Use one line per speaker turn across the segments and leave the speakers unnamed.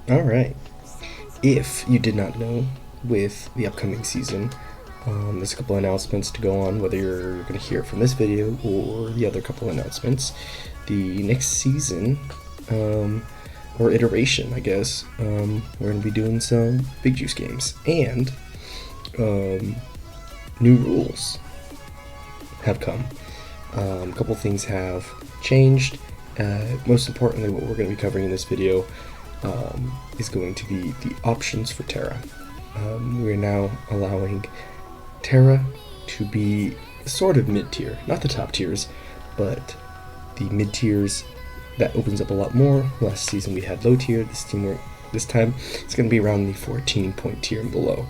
Alright, if you did not know, with the upcoming season, there's a couple announcements to go on, whether you're going to hear it from this video or the other couple announcements. The next season, or iteration, I guess, we're going to be doing some Big Juice games, and new rules have come. A couple things have changed. Most importantly, what we're going to be covering in this video is going to be the options for Tera. We're now allowing Tera to be sort of mid-tier, not the top tiers, but the mid-tiers. That opens up a lot more. Last season we had low tier, this time it's going to be around the 14-point tier and below.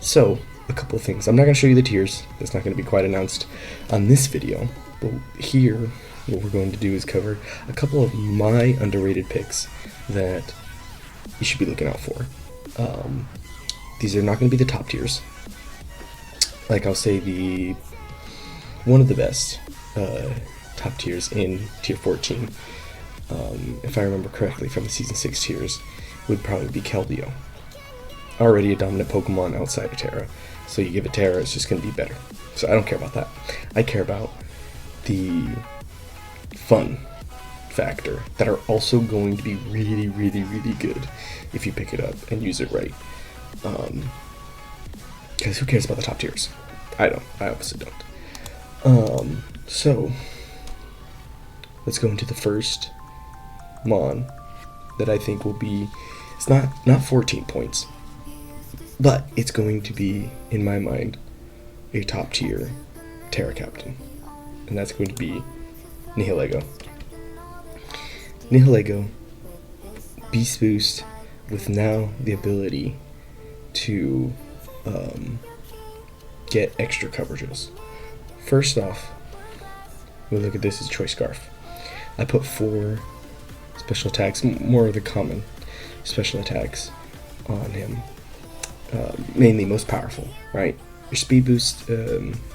So, a couple of things. I'm not going to show you the tiers, that's not going to be quite announced on this video, but here what we're going to do is cover a couple of my underrated picks that you should be looking out for. These are not going to be the top tiers. Like, I'll say one of the best top tiers in tier 14, if I remember correctly from the season 6 tiers, would probably be Keldeo. Already a dominant Pokemon outside of Tera, so you give it Tera, it's just going to be better. So I don't care about that. I care about the fun factor that are also going to be really, really, really good if you pick it up and use it right. Because who cares about the top tiers? I don't. I obviously don't. So let's go into the first Mon that I think will be. It's not 14 points, but it's going to be, in my mind, a top tier Tera captain, and that's going to be Nihilego. Nihilego, Beast Boost, with now the ability to get extra coverages. First off, we look at this as Choice Scarf. I put 4 special attacks, more of the common special attacks on him. Mainly most powerful, right? Your speed boost,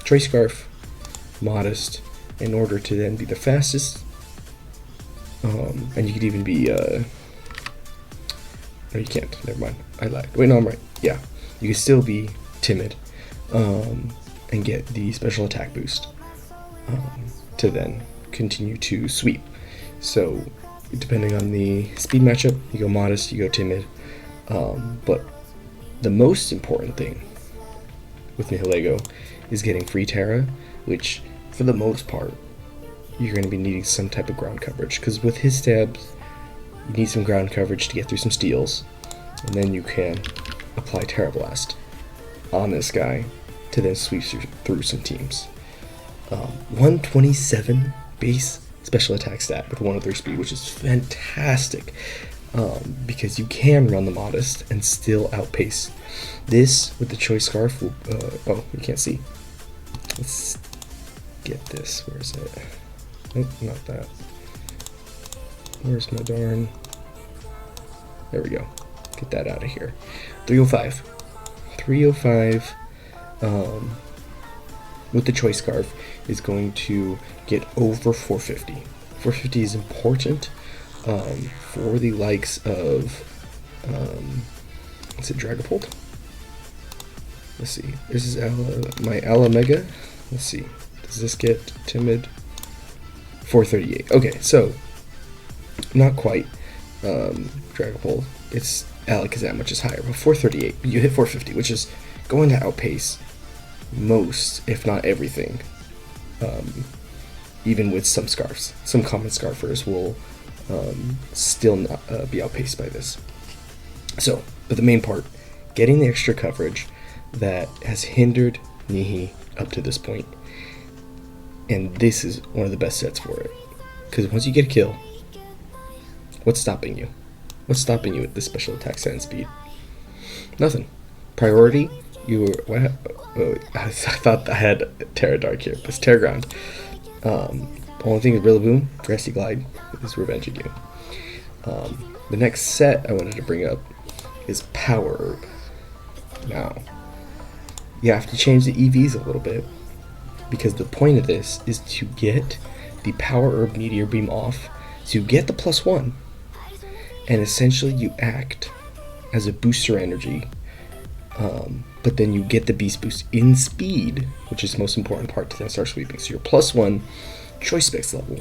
Choice Scarf, modest, in order to then be the fastest. And you could even be, no, you can't, never mind, I lied. Wait, no, I'm right, yeah. You could still be timid, and get the special attack boost, to then continue to sweep. So, depending on the speed matchup, you go modest, you go timid, but the most important thing with Nihilego is getting free Tera, which, for the most part, you're going to be needing some type of ground coverage, because with his stabs, you need some ground coverage to get through some steals, and then you can apply Tera Blast on this guy to then sweep through some teams. 127 base special attack stat with 103 speed, which is fantastic, because you can run the modest and still outpace. This with the Choice Scarf will, oh, you can't see. Let's get this. Where is it? Nope, not that. Where's my darn? There we go. Get that out of here. 305. 305 with the Choice Scarf is going to get over 450. 450 is important for the likes of, is it Dragapult? Let's see. This is my Alamega. Let's see. Does this get timid? 438. Okay, so not quite Dragapult. It's Alakazam, which is higher, but 438. You hit 450, which is going to outpace most, if not everything. Even with some scarves, some common scarfers will still not be outpaced by this. So, but the main part, getting the extra coverage that has hindered Nihi up to this point. And this is one of the best sets for it. Because once you get a kill, what's stopping you? What's stopping you with this special attack set and speed? Nothing. Priority, you were, I thought I had Tera Dark here, but it's Tera Ground. Only thing is Rillaboom, Grassy Glide is revenging you. The next set I wanted to bring up is Power Herb. Now, you have to change the EVs a little bit, because the point of this is to get the Power Herb Meteor Beam off, so you get the +1, and essentially you act as a booster energy, but then you get the beast boost in speed, which is the most important part to then start sweeping. So you're +1 choice specs level,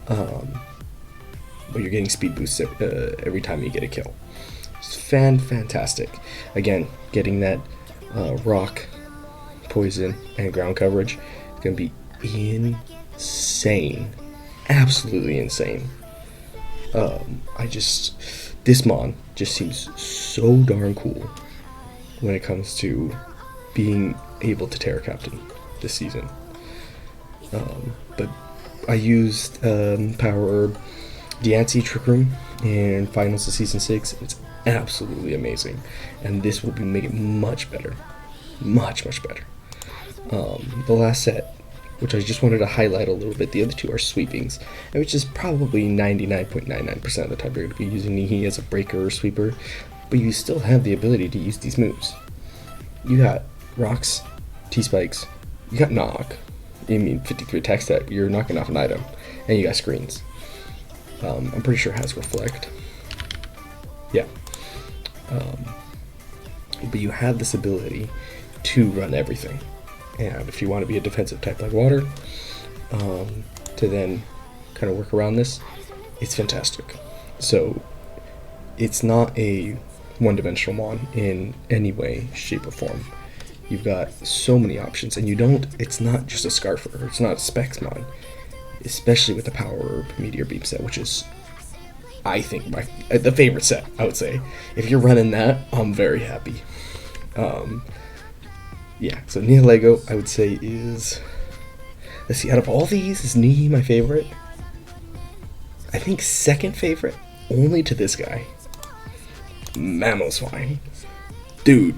but you're getting speed boosts every time you get a kill. It's fantastic. Again, getting that rock, poison, and ground coverage is going to be insane. Absolutely insane. This Mon just seems so darn cool when it comes to being able to Tera Captain this season. But I used Power Herb, Diancie, Trick Room, in finals of season 6. It's absolutely amazing, and this will be making it much better, much better. The last set, which I just wanted to highlight a little bit, the other two are sweepings, which is probably 99.99% of the time you're going to be using Nihi as a breaker or sweeper, but you still have the ability to use these moves. You got rocks, T-spikes, you got knock, 53 attack stat, you're knocking off an item, and you got screens. I'm pretty sure it has reflect. Yeah. But you have this ability to run everything. And if you want to be a defensive type like water, to then kind of work around this, it's fantastic. So it's not a one-dimensional Mon in any way, shape, or form. You've got so many options, and it's not just a Scarfer, it's not a Specs Mon, especially with the Power Herb Meteor Beam set, which is, I think, the favorite set, I would say. If you're running that, I'm very happy. Yeah, so Nia Lego, I would say is, let's see, out of all these, is Nihi my favorite? I think second favorite, only to this guy. Mamoswine. Dude.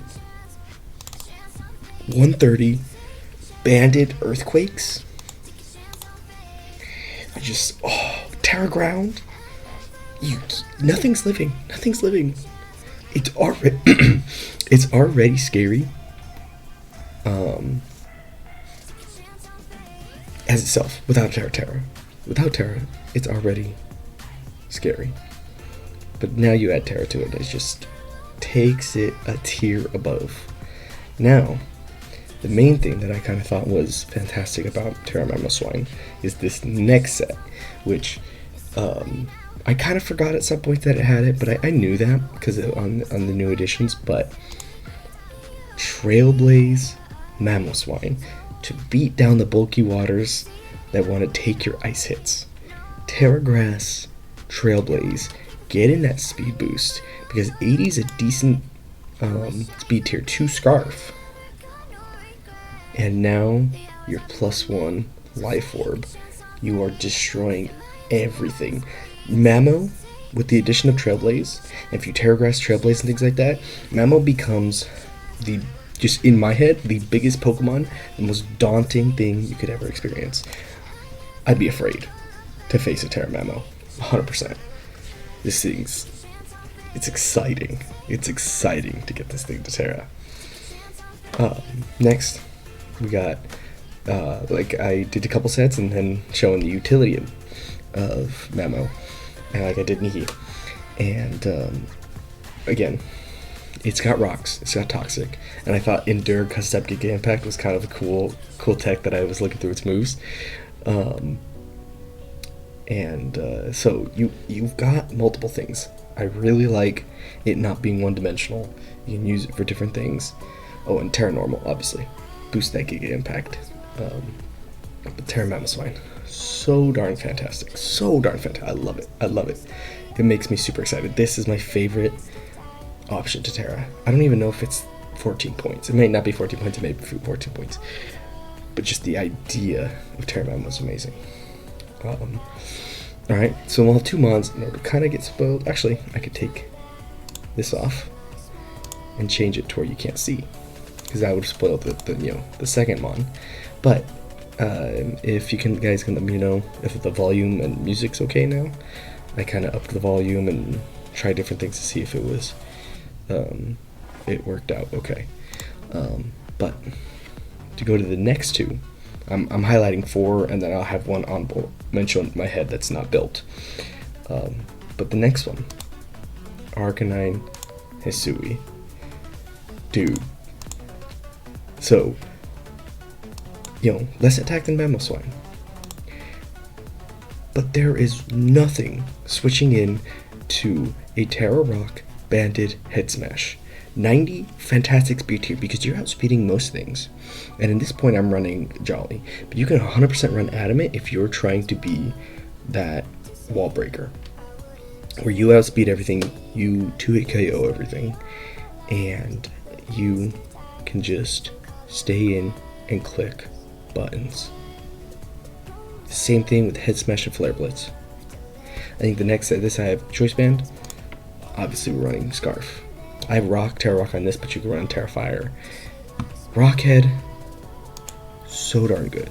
130, Banded Earthquakes. Terra Ground. Nothing's living. It's already scary. As itself, without Terra. Without Terra, it's already scary. But now you add Terra to it, it just takes it a tier above. Now, the main thing that I kind of thought was fantastic about Tera Mamoswine is this next set, which I kind of forgot at some point that it had it, but I knew that because on the new editions. But Trailblaze Mamoswine to beat down the bulky waters that want to take your ice hits. Terra Grass, Trailblaze, get in that speed boost because 80 is a decent speed tier 2 Scarf. And now you're +1 Life Orb. You are destroying everything. Mamo, with the addition of Trailblaze, and if you Terra Grass, Trailblaze, and things like that, Mamo becomes just in my head, the biggest Pokemon, the most daunting thing you could ever experience. I'd be afraid to face a Terra Mamo, 100%. This thing's, it's exciting. It's exciting to get this thing to Terra. Next, we got, I did a couple sets and then showing the utility of Mamo, and I did Nihi. And again, it's got rocks, it's got toxic, and I thought Endure because Giga Impact was kind of a cool tech that I was looking through its moves. So you've got multiple things. I really like it not being one-dimensional. You can use it for different things. Oh, and Terra Normal, obviously. Boost that Giga Impact. But Terra Mamoswine, so darn fantastic. I love it. It makes me super excited. This is my favorite option to Terra. I don't even know if it's 14 points. It may not be 14 points, it may be 14 points. But just the idea of Terra Mamo was amazing. Alright, so we'll have 2 Mons in order to kind of get spoiled. Actually, I could take this off and change it to where you can't see, because that would spoil the second Mon. But if you guys can let me know if the volume and music's okay now. I kind of upped the volume and tried different things to see if it was it worked out okay. But to go to the next 2, I'm highlighting 4, and then I'll have one honorable mention in my head that's not built. But the next one Arcanine, Hisui. Dude. So, less attack than Mamoswine. But there is nothing switching in to a Tera Rock Banded Head Smash. 90 fantastic speed tier because you're outspeeding most things. And at this point I'm running Jolly. But you can 100% run Adamant if you're trying to be that wall breaker. Where you outspeed everything, you 2-hit KO everything. And you can just stay in and click buttons. Same thing with Head Smash and Flare Blitz. I think the next set, I have Choice Band. Obviously we're running Scarf. I have Tera Rock on this, but you can run Tera Fire. Rockhead, so darn good.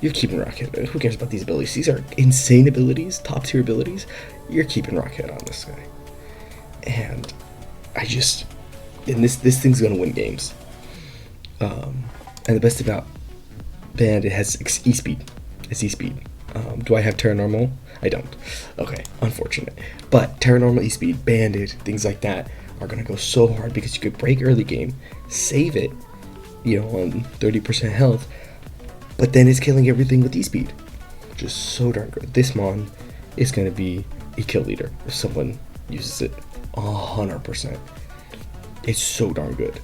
You're keeping Rockhead. Who cares about these abilities? These are insane abilities, top tier abilities. You're keeping Rockhead on this guy. And this thing's gonna win games. And the best about Band, it has E-Speed. It's E-Speed. Do I have Tera Normal? I don't. Okay, unfortunate. But Tera Normal, E-Speed, Banded, things like that are gonna go so hard because you could break early game, save it, on 30% health, but then it's killing everything with E-Speed. Just so darn good. This Mon is gonna be a kill leader if someone uses it 100%. It's so darn good.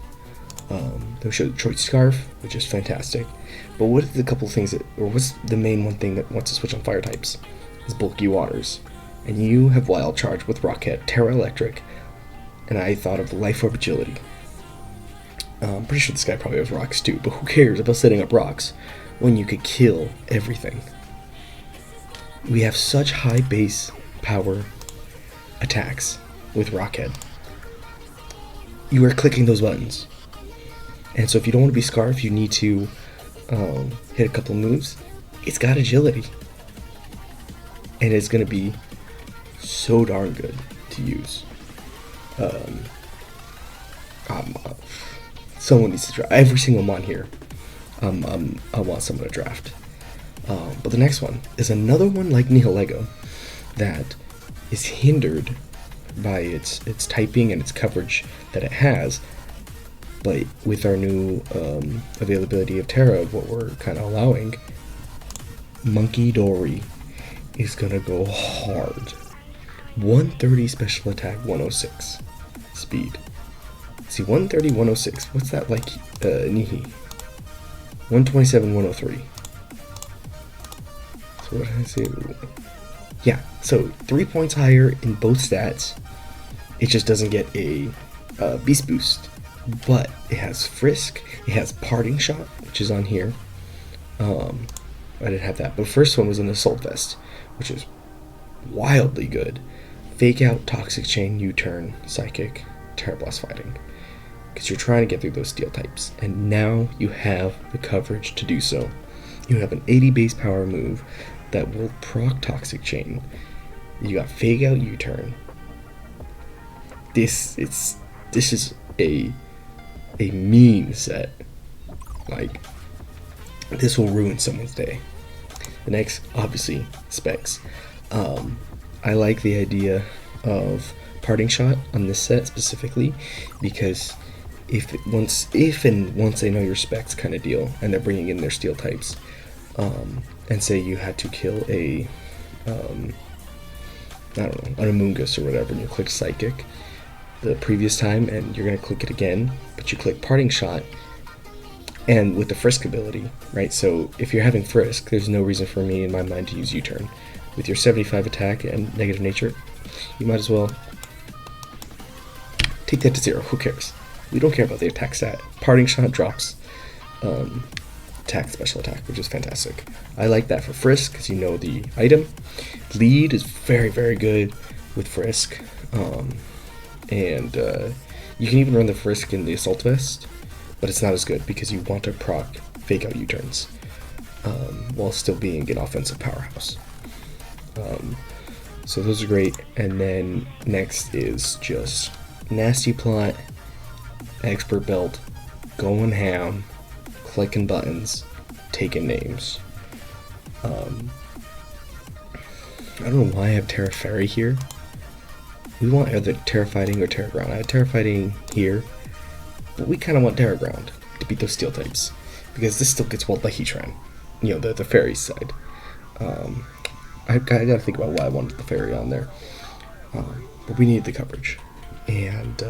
They'll show the Choice Scarf, which is fantastic. But what are the couple things what's the main one thing that wants to switch on fire types? Is Bulky Waters. And you have Wild Charge with Rockhead, Tera Electric, and I thought of Life Orb Agility. I'm pretty sure this guy probably has rocks too, but who cares about setting up rocks when you could kill everything? We have such high base power attacks with Rockhead. You are clicking those buttons. And so if you don't want to be Scarf, you need to hit a couple moves. It's got agility. And it's going to be so darn good to use. Someone needs to draft. Every single Mon here, I want someone to draft. But the next one is another one like Nihilego that is hindered by its typing and its coverage that it has. But with our new availability of Tera, what we're kind of allowing, Monkey Dory is going to go hard. 130 special attack, 106 speed. See, 130, 106. What's that like, Nihi? 127, 103. So what did I say? Yeah, so 3 points higher in both stats. It just doesn't get a Beast Boost. But it has Frisk, it has Parting Shot, which is on here. I didn't have that, but the first one was an Assault Vest, which is wildly good. Fake Out, Toxic Chain, U-Turn, Psychic, Tera Blast Fighting. Because you're trying to get through those steel types, and now you have the coverage to do so. You have an 80 base power move that will proc Toxic Chain. You got Fake Out, U-Turn. This is a mean set. Like, this will ruin someone's day. The next, obviously, Specs. I like the idea of Parting Shot on this set specifically because once they know your specs kind of deal and they're bringing in their steel types, and say you had to kill I don't know, an Amoonguss or whatever, and you click Psychic the previous time and you're going to click it again, but you click Parting Shot, and with the Frisk ability, right? So if you're having Frisk, there's no reason for me in my mind to use U-Turn. With your 75 attack and negative nature, you might as well take that to 0. Who cares? We don't care about the attack stat. Parting Shot drops special attack, which is fantastic. I like that for Frisk because you know the item. Lead is very, very good with Frisk. And you can even run the Frisk in the Assault Vest, but it's not as good because you want to proc Fake Out U-Turns while still being an offensive powerhouse. So those are great. And then next is just Nasty Plot, Expert Belt, going ham, clicking buttons, taking names. I don't know why I have Tera Fairy here. we want either Tera Fighting or Tera Ground. I have Tera Fighting here, but we kind of want Tera Ground to beat those steel types, because this still gets walled by Heatran, you know, the fairy side. I gotta think about why I wanted the fairy on there, but we need the coverage, and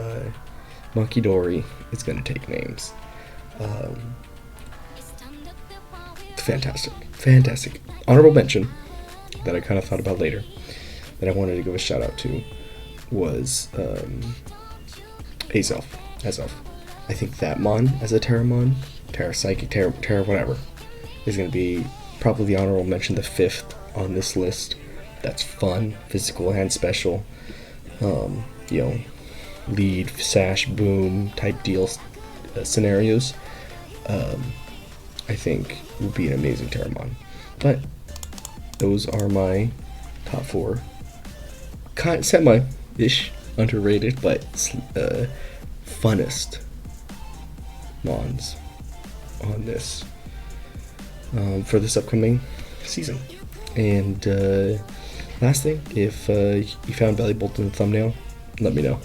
Monkey Dory is gonna take names. Fantastic. Honorable mention that I kind of thought about later that I wanted to give a shout out to was Azelf. I think that Mon as a Terramon, Tera Psychic, Tera whatever, is going to be probably the honorable mention, the 5th on this list. That's fun, physical and special. You know, lead, sash, boom type deal scenarios. I think will be an amazing Terramon. But those are my top 4. Kind of semi-ish underrated, but funnest Mons on this for this upcoming season. And last thing, if you found valuable in the thumbnail, let me know.